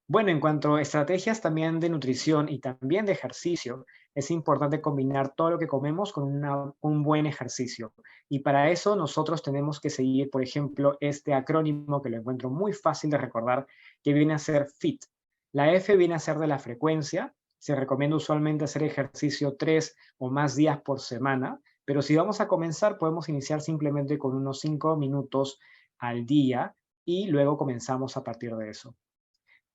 Bueno, en cuanto a estrategias también de nutrición y también de ejercicio, es importante combinar todo lo que comemos con un buen ejercicio. Y para eso nosotros tenemos que seguir, por ejemplo, este acrónimo que lo encuentro muy fácil de recordar, que viene a ser FIT. La F viene a ser de la frecuencia. Se recomienda usualmente hacer ejercicio 3 o más días por semana, pero si vamos a comenzar, podemos iniciar simplemente con unos 5 minutos al día y luego comenzamos a partir de eso.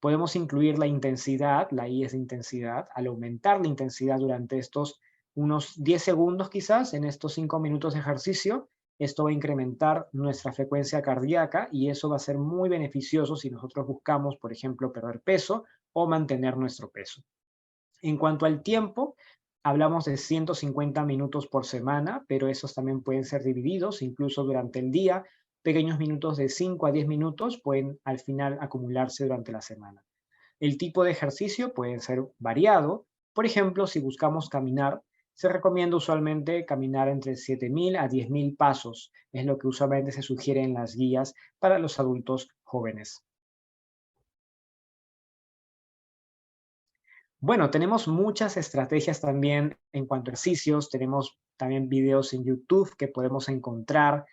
Podemos incluir la intensidad, la I es de intensidad, al aumentar la intensidad durante estos unos 10 segundos quizás, en estos 5 minutos de ejercicio, esto va a incrementar nuestra frecuencia cardíaca y eso va a ser muy beneficioso si nosotros buscamos, por ejemplo, perder peso o mantener nuestro peso. En cuanto al tiempo, hablamos de 150 minutos por semana, pero esos también pueden ser divididos incluso durante el día. Pequeños minutos de 5 a 10 minutos pueden al final acumularse durante la semana. El tipo de ejercicio puede ser variado. Por ejemplo, si buscamos caminar, se recomienda usualmente caminar entre 7.000 a 10.000 pasos. Es lo que usualmente se sugiere en las guías para los adultos jóvenes. Bueno, tenemos muchas estrategias también en cuanto a ejercicios. Tenemos también videos en YouTube que podemos encontrar.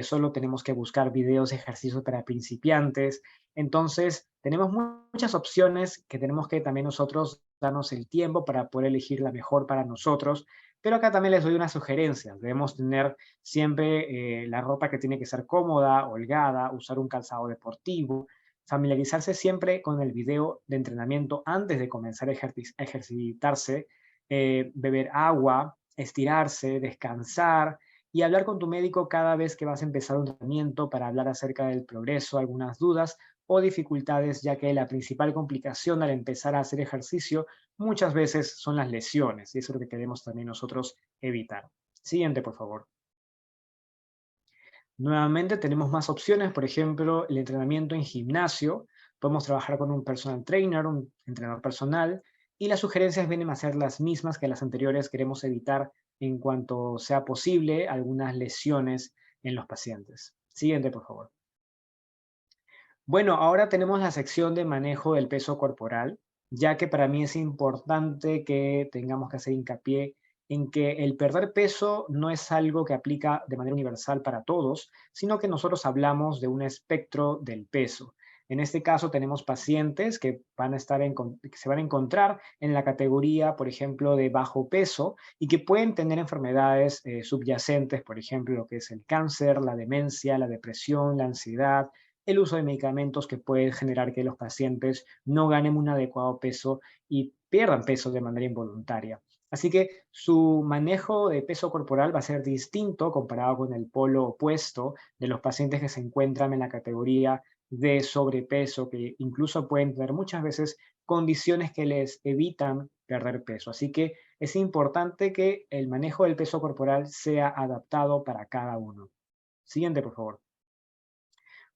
Solo tenemos que buscar videos de ejercicios para principiantes. Entonces, tenemos muchas opciones que tenemos que también nosotros darnos el tiempo para poder elegir la mejor para nosotros. Pero acá también les doy unas sugerencias. Debemos tener siempre la ropa que tiene que ser cómoda, holgada, usar un calzado deportivo, familiarizarse siempre con el video de entrenamiento antes de comenzar a ejercitarse, beber agua, estirarse, descansar y hablar con tu médico cada vez que vas a empezar un entrenamiento para hablar acerca del progreso, algunas dudas o dificultades, ya que la principal complicación al empezar a hacer ejercicio muchas veces son las lesiones y eso es lo que queremos también nosotros evitar. Siguiente, por favor. Nuevamente tenemos más opciones, por ejemplo, el entrenamiento en gimnasio. Podemos trabajar con un personal trainer, un entrenador personal, y las sugerencias vienen a ser las mismas que las anteriores. Queremos evitar, en cuanto sea posible, algunas lesiones en los pacientes. Siguiente, por favor. Bueno, ahora tenemos la sección de manejo del peso corporal, ya que para mí es importante que tengamos que hacer hincapié en que el perder peso no es algo que aplica de manera universal para todos, sino que nosotros hablamos de un espectro del peso. En este caso tenemos pacientes que que se van a encontrar en la categoría, por ejemplo, de bajo peso y que pueden tener enfermedades subyacentes, por ejemplo, lo que es el cáncer, la demencia, la depresión, la ansiedad, el uso de medicamentos que pueden generar que los pacientes no ganen un adecuado peso y pierdan peso de manera involuntaria. Así que su manejo de peso corporal va a ser distinto comparado con el polo opuesto de los pacientes que se encuentran en la categoría de sobrepeso, que incluso pueden tener muchas veces condiciones que les evitan perder peso. Así que es importante que el manejo del peso corporal sea adaptado para cada uno. Siguiente, por favor.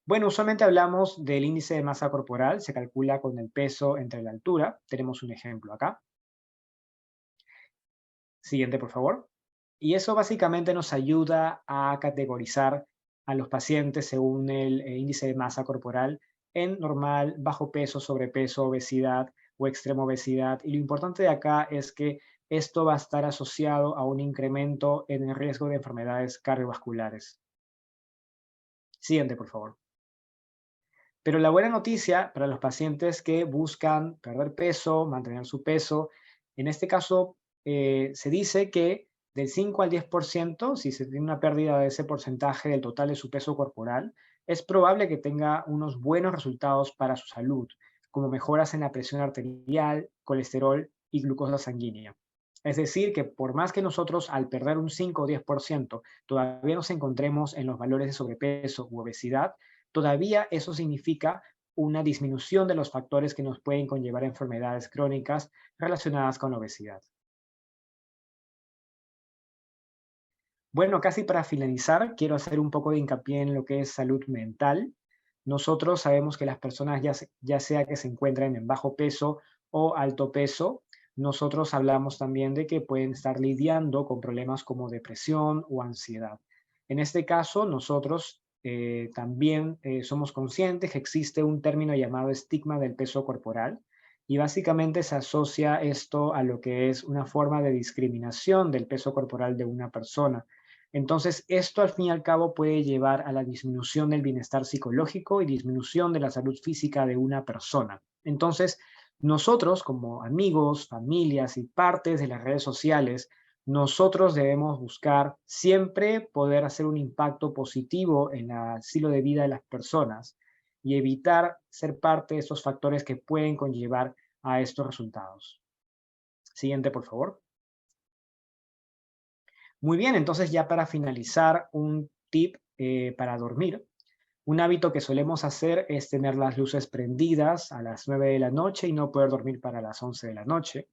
Bueno, usualmente hablamos del índice de masa corporal, se calcula con el peso entre la altura. Tenemos un ejemplo acá. Siguiente, por favor. Y eso básicamente nos ayuda a categorizar a los pacientes según el índice de masa corporal en normal, bajo peso, sobrepeso, obesidad o extrema obesidad. Y lo importante de acá es que esto va a estar asociado a un incremento en el riesgo de enfermedades cardiovasculares. Siguiente, por favor. Pero la buena noticia para los pacientes que buscan perder peso, mantener su peso, en este caso se dice que del 5 al 10%, si se tiene una pérdida de ese porcentaje del total de su peso corporal, es probable que tenga unos buenos resultados para su salud, como mejoras en la presión arterial, colesterol y glucosa sanguínea. Es decir, que por más que nosotros al perder un 5 o 10% todavía nos encontremos en los valores de sobrepeso u obesidad, todavía eso significa una disminución de los factores que nos pueden conllevar a enfermedades crónicas relacionadas con la obesidad. Bueno, casi para finalizar, quiero hacer un poco de hincapié en lo que es salud mental. Nosotros sabemos que las personas, ya sea que se encuentren en bajo peso o alto peso, nosotros hablamos también de que pueden estar lidiando con problemas como depresión o ansiedad. En este caso, nosotros también somos conscientes que existe un término llamado estigma del peso corporal, y básicamente se asocia esto a lo que es una forma de discriminación del peso corporal de una persona. Entonces, esto al fin y al cabo puede llevar a la disminución del bienestar psicológico y disminución de la salud física de una persona. Entonces, nosotros como amigos, familias y partes de las redes sociales, nosotros debemos buscar siempre poder hacer un impacto positivo en el estilo de vida de las personas y evitar ser parte de estos factores que pueden conllevar a estos resultados. Siguiente, por favor. Muy bien, entonces ya para finalizar, un tip para dormir. Un hábito que solemos hacer es tener las luces prendidas a las 9 de la noche y no poder dormir para las 11 de la noche.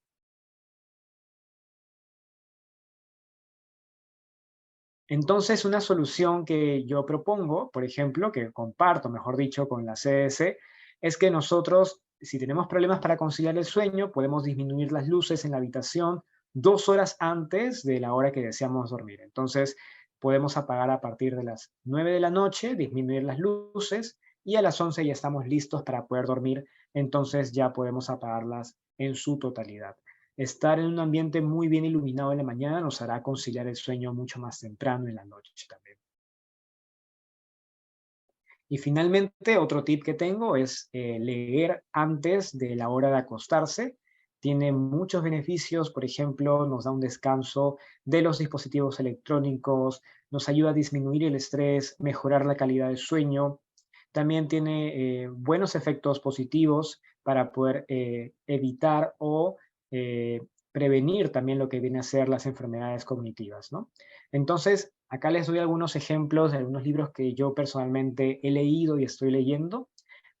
Entonces, una solución que yo propongo, por ejemplo, que comparto, mejor dicho, con la CDC, es que nosotros, si tenemos problemas para conciliar el sueño, podemos disminuir las luces en la habitación 2 horas antes de la hora que deseamos dormir. Entonces, podemos apagar a partir de las 9 de la noche, disminuir las luces, y a las 11 ya estamos listos para poder dormir. Entonces, ya podemos apagarlas en su totalidad. Estar en un ambiente muy bien iluminado en la mañana nos hará conciliar el sueño mucho más temprano en la noche también. Y finalmente, otro tip que tengo es leer antes de la hora de acostarse. Tiene muchos beneficios, por ejemplo, nos da un descanso de los dispositivos electrónicos, nos ayuda a disminuir el estrés, mejorar la calidad del sueño. También tiene buenos efectos positivos para poder evitar o prevenir también lo que viene a ser las enfermedades cognitivas, ¿no? Entonces, acá les doy algunos ejemplos de algunos libros que yo personalmente he leído y estoy leyendo,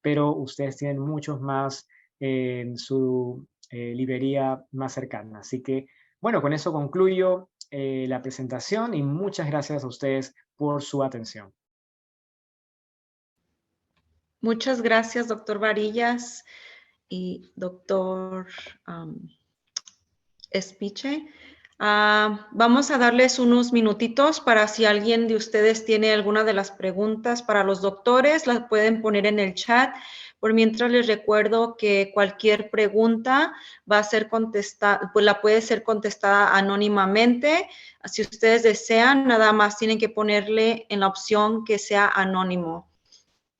pero ustedes tienen muchos más en su librería más cercana. Así que, bueno, con eso concluyo la presentación y muchas gracias a ustedes por su atención. Muchas gracias, doctor Varillas y doctor Espiche. Vamos a darles unos minutitos para si alguien de ustedes tiene alguna de las preguntas para los doctores, las pueden poner en el chat. Por mientras les recuerdo que cualquier pregunta va a ser contestada, pues la puede ser contestada anónimamente. Si ustedes desean, nada más tienen que ponerle en la opción que sea anónimo.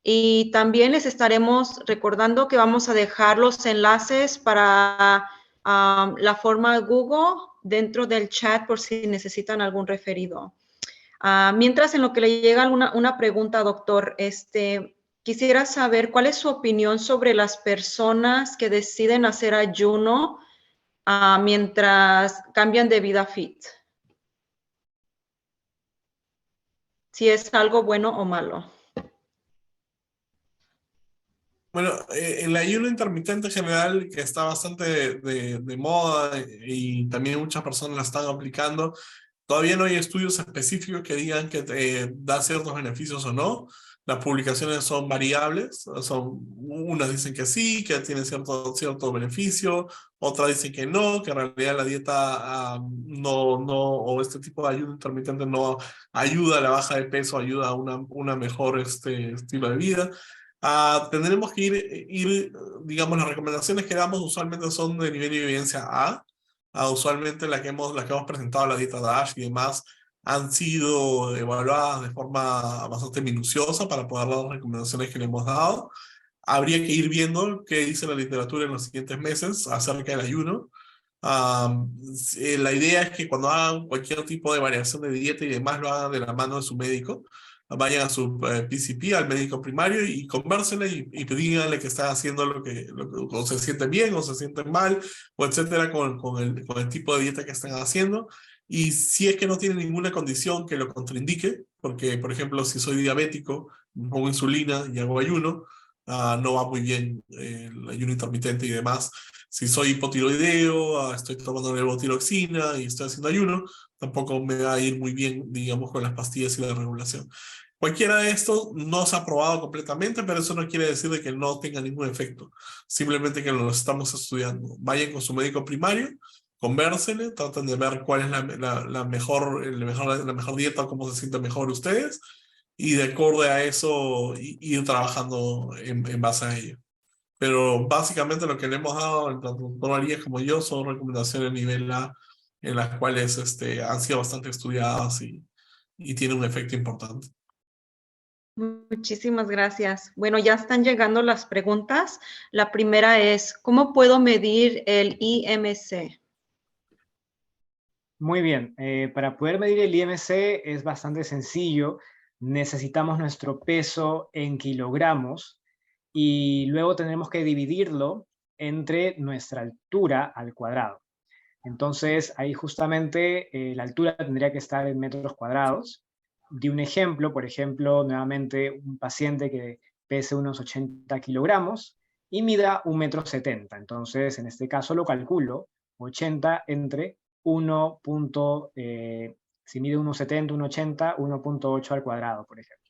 Y también les estaremos recordando que vamos a dejar los enlaces para la forma Google dentro del chat por si necesitan algún referido. Mientras en lo que le llega una pregunta, doctor, quisiera saber cuál es su opinión sobre las personas que deciden hacer ayuno mientras cambian de vida fit. Si es algo bueno o malo. Bueno, el ayuno intermitente en general, que está bastante de moda y también muchas personas la están aplicando, todavía no hay estudios específicos que digan que te da ciertos beneficios o no. Las publicaciones son variables, unas dicen que sí, que tiene cierto beneficio, otras dicen que no, que en realidad la dieta o este tipo de ayuno intermitente no ayuda a la baja de peso, ayuda a una mejor estilo de vida. Tendremos que digamos, las recomendaciones que damos usualmente son de nivel de evidencia A. Usualmente la que hemos presentado, la dieta DASH y demás, han sido evaluadas de forma bastante minuciosa para poder dar las recomendaciones que le hemos dado. Habría que ir viendo qué dice la literatura en los siguientes meses acerca del ayuno. La idea es que cuando hagan cualquier tipo de variación de dieta y demás, lo hagan de la mano de su médico. Vayan a su PCP, al médico primario, y convérsenle y díganle que están haciendo o se sienten bien o se sienten mal, o etcétera, con el tipo de dieta que están haciendo. Y si es que no tienen ninguna condición que lo contraindique, porque, por ejemplo, si soy diabético, pongo insulina y hago ayuno, no va muy bien el ayuno intermitente y demás. Si soy hipotiroideo, estoy tomando levotiroxina y estoy haciendo ayuno, tampoco me va a ir muy bien, digamos, con las pastillas y la regulación. Cualquiera de estos no se ha probado completamente, pero eso no quiere decir de que no tenga ningún efecto. Simplemente que lo estamos estudiando. Vayan con su médico primario, convérsele, traten de ver cuál es la mejor dieta o cómo se sienten mejor ustedes, y de acuerdo a eso ir trabajando en base a ello. Pero básicamente lo que le hemos dado, tanto el doctor Arias como yo, son recomendaciones nivel A, en las cuales han sido bastante estudiadas y tienen un efecto importante. Muchísimas gracias. Bueno, ya están llegando las preguntas. La primera es, ¿cómo puedo medir el IMC? Muy bien, para poder medir el IMC es bastante sencillo. Necesitamos nuestro peso en kilogramos y luego tenemos que dividirlo entre nuestra altura al cuadrado. Entonces, ahí justamente la altura tendría que estar en metros cuadrados. Di un ejemplo, por ejemplo, nuevamente un paciente que pese unos 80 kilogramos y mida 1,70 m. Entonces, en este caso lo calculo, 80 entre 1. Si mide 1,70, 1,80, 1,8 al cuadrado, por ejemplo.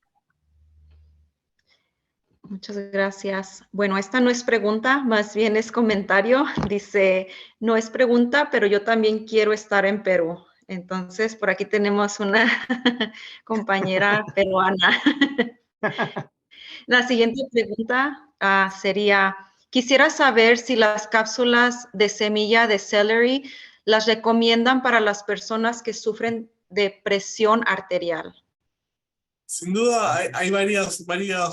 Muchas gracias. Bueno, esta no es pregunta, más bien es comentario. Dice, no es pregunta, pero yo también quiero estar en Perú. Entonces, por aquí tenemos una compañera peruana. La siguiente pregunta sería, quisiera saber si las cápsulas de semilla de celery las recomiendan para las personas que sufren de presión arterial. Sin duda hay varios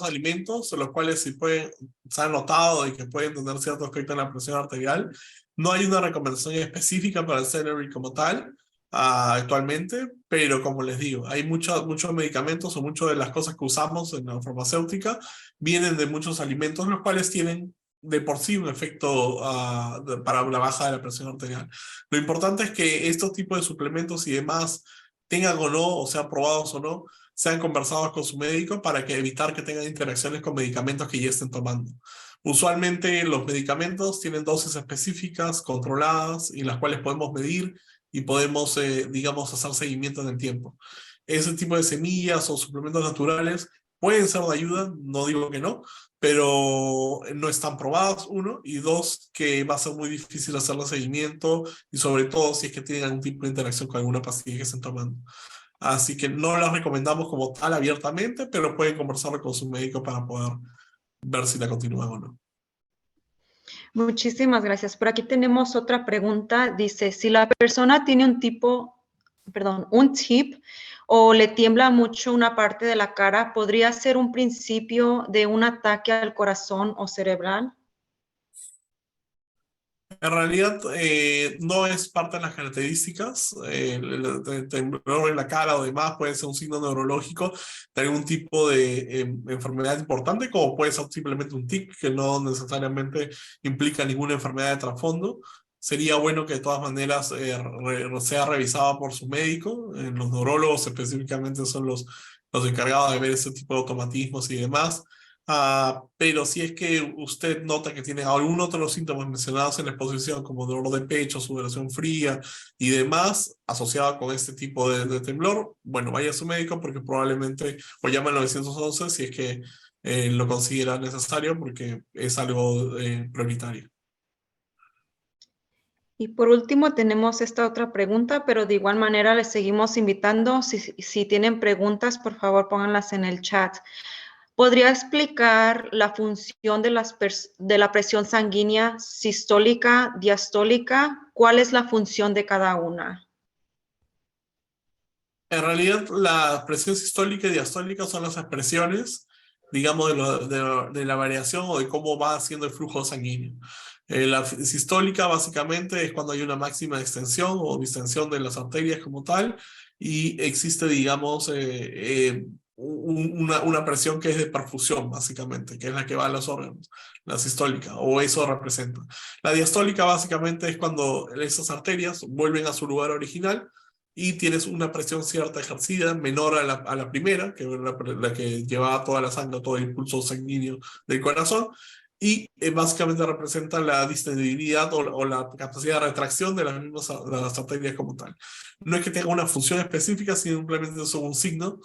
alimentos, los cuales se han notado y que pueden tener cierto efecto en la presión arterial. No hay una recomendación específica para el celery como tal actualmente, pero como les digo, hay muchos medicamentos o muchas de las cosas que usamos en la farmacéutica vienen de muchos alimentos, los cuales tienen de por sí un efecto para la baja de la presión arterial. Lo importante es que estos tipos de suplementos y demás tengan o no, o sean probados o no, sean conversados con su médico para evitar que tengan interacciones con medicamentos que ya estén tomando. Usualmente los medicamentos tienen dosis específicas, controladas, y las cuales podemos medir y podemos, digamos, hacer seguimiento en el tiempo. Ese tipo de semillas o suplementos naturales pueden ser de ayuda, no digo que no, pero no están probadas, uno, y dos, que va a ser muy difícil hacerle seguimiento, y sobre todo si es que tienen algún tipo de interacción con alguna pastilla que estén tomando. Así que no las recomendamos como tal abiertamente, pero pueden conversarlo con su médico para poder ver si la continúan o no. Muchísimas gracias. Por aquí tenemos otra pregunta. Dice, si la persona tiene un tip o le tiembla mucho una parte de la cara, ¿podría ser un principio de un ataque al corazón o cerebral? En realidad no es parte de las características. El temblor en la cara o demás puede ser un signo neurológico de algún tipo de enfermedad importante, como puede ser simplemente un tic que no necesariamente implica ninguna enfermedad de trasfondo. Sería bueno que de todas maneras sea revisada por su médico. Los neurólogos específicamente son los encargados de ver ese tipo de automatismos y demás. Pero si es que usted nota que tiene algún otro de los síntomas mencionados en la exposición, como dolor de pecho, sudoración fría y demás, asociado con este tipo de temblor, bueno, vaya a su médico porque probablemente, o llama al 911 si es que lo considera necesario porque es algo prioritario. Y por último tenemos esta otra pregunta, pero de igual manera les seguimos invitando. Si tienen preguntas, por favor pónganlas en el chat. ¿Podría explicar la función de la presión sanguínea sistólica, diastólica? ¿Cuál es la función de cada una? En realidad, la presión sistólica y diastólica son las expresiones, digamos, de la variación o de cómo va haciendo el flujo sanguíneo. La sistólica básicamente es cuando hay una máxima extensión o distensión de las arterias como tal y existe, digamos, una presión que es de perfusión, básicamente, que es la que va a los órganos, la sistólica, o eso representa. La diastólica básicamente es cuando esas arterias vuelven a su lugar original y tienes una presión cierta ejercida, menor a la primera, que es la que llevaba toda la sangre, todo el impulso sanguíneo del corazón, y básicamente representa la distendibilidad o la capacidad de retracción de de las arterias como tal. No es que tenga una función específica, simplemente es un signo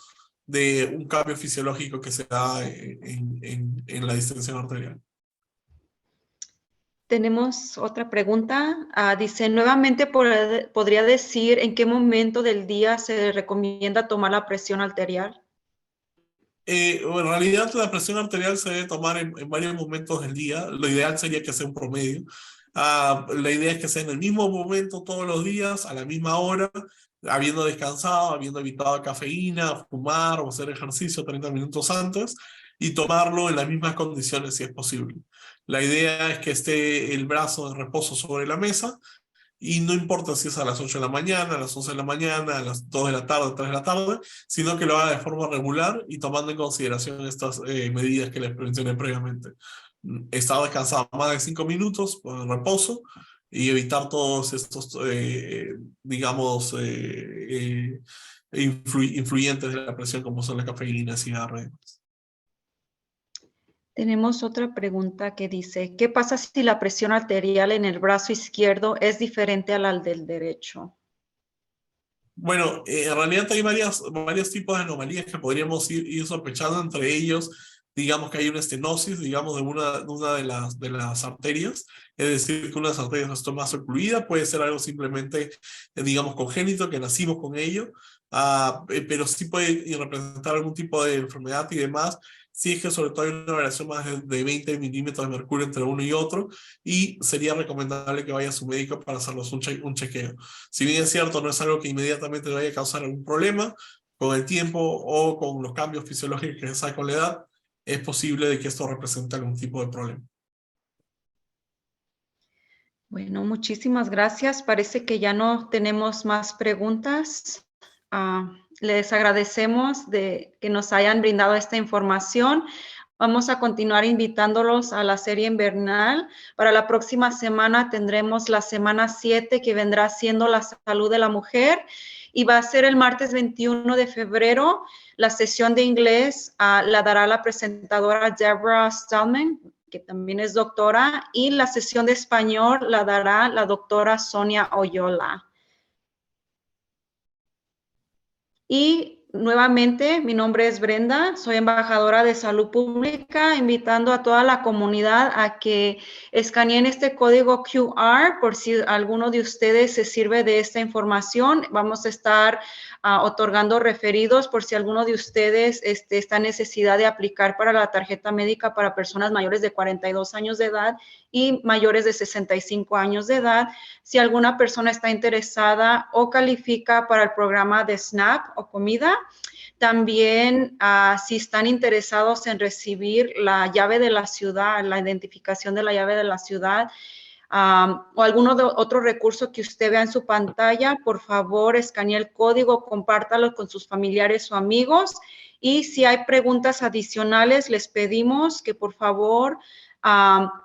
de un cambio fisiológico que se da en la distensión arterial. Tenemos otra pregunta. Dice, nuevamente, ¿podría decir en qué momento del día se recomienda tomar la presión arterial? En realidad la presión arterial se debe tomar en varios momentos del día. Lo ideal sería que sea un promedio. La idea es que sea en el mismo momento todos los días, a la misma hora, habiendo descansado, habiendo evitado cafeína, fumar o hacer ejercicio 30 minutos antes y tomarlo en las mismas condiciones si es posible. La idea es que esté el brazo de reposo sobre la mesa y no importa si es a las 8 de la mañana, a las 11 de la mañana, a las 2 de la tarde, 3 de la tarde, sino que lo haga de forma regular y tomando en consideración estas medidas que les mencioné previamente. Estar descansado más de 5 minutos por reposo y evitar todos estos, digamos, influyentes de la presión como son la cafeína, cigarro y demás. Tenemos otra pregunta que dice, ¿qué pasa si la presión arterial en el brazo izquierdo es diferente a la del derecho? Bueno, en realidad hay varios tipos de anomalías que podríamos ir sospechando, entre ellos, digamos que hay una estenosis, digamos, de una de las arterias, es decir, que una de las arterias no está más ocluida, puede ser algo simplemente, digamos, congénito, que nacimos con ello, pero sí puede representar algún tipo de enfermedad y demás, si es que sobre todo hay una variación más de 20 milímetros de mercurio entre uno y otro, y sería recomendable que vaya a su médico para hacerlos un chequeo. Si bien es cierto, no es algo que inmediatamente le vaya a causar algún problema, con el tiempo o con los cambios fisiológicos que se da con la edad, es posible de que esto represente algún tipo de problema. Bueno, muchísimas gracias. Parece que ya no tenemos más preguntas. Les agradecemos de que nos hayan brindado esta información. Vamos a continuar invitándolos a la serie invernal. Para la próxima semana tendremos la semana 7, que vendrá siendo la salud de la mujer, y va a ser el martes 21 de febrero. La sesión de inglés la dará la presentadora Deborah Stallman, que también es doctora, y la sesión de español la dará la doctora Sonia Oyola. Y Nuevamente, mi nombre es Brenda, soy embajadora de salud pública, invitando a toda la comunidad a que escaneen este código QR por si alguno de ustedes se sirve de esta información. Vamos a estar otorgando referidos por si alguno de ustedes está en necesidad de aplicar para la tarjeta médica para personas mayores de 42 años de edad y mayores de 65 años de edad. Si alguna persona está interesada o califica para el programa de SNAP o comida, también si están interesados en recibir la llave de la ciudad, la identificación de la llave de la ciudad, o alguno de otro recurso que usted vea en su pantalla, por favor, escanee el código, compártalo con sus familiares o amigos. Y si hay preguntas adicionales, les pedimos que por favor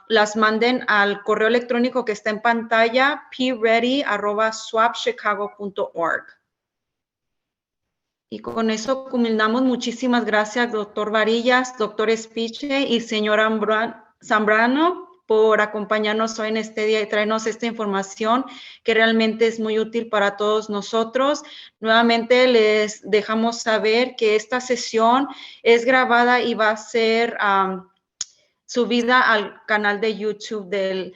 las manden al correo electrónico que está en pantalla, pready@swapchicago.org. Y con eso culminamos. Muchísimas gracias, doctor Varillas, doctor Espiche y señor Zambrano por acompañarnos hoy en este día y traernos esta información que realmente es muy útil para todos nosotros. Nuevamente les dejamos saber que esta sesión es grabada y va a ser subida al canal de YouTube del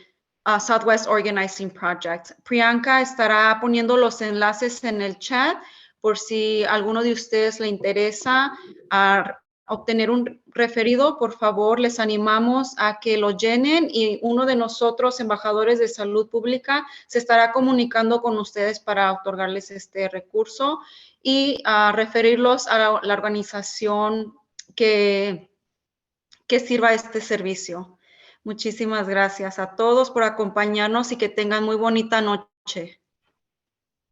Southwest Organizing Project. Priyanka estará poniendo los enlaces en el chat por si alguno de ustedes le interesa obtener un referido. Por favor, les animamos a que lo llenen y uno de nosotros, embajadores de salud pública, se estará comunicando con ustedes para otorgarles este recurso y referirlos a la organización que sirva este servicio. Muchísimas gracias a todos por acompañarnos y que tengan muy bonita noche.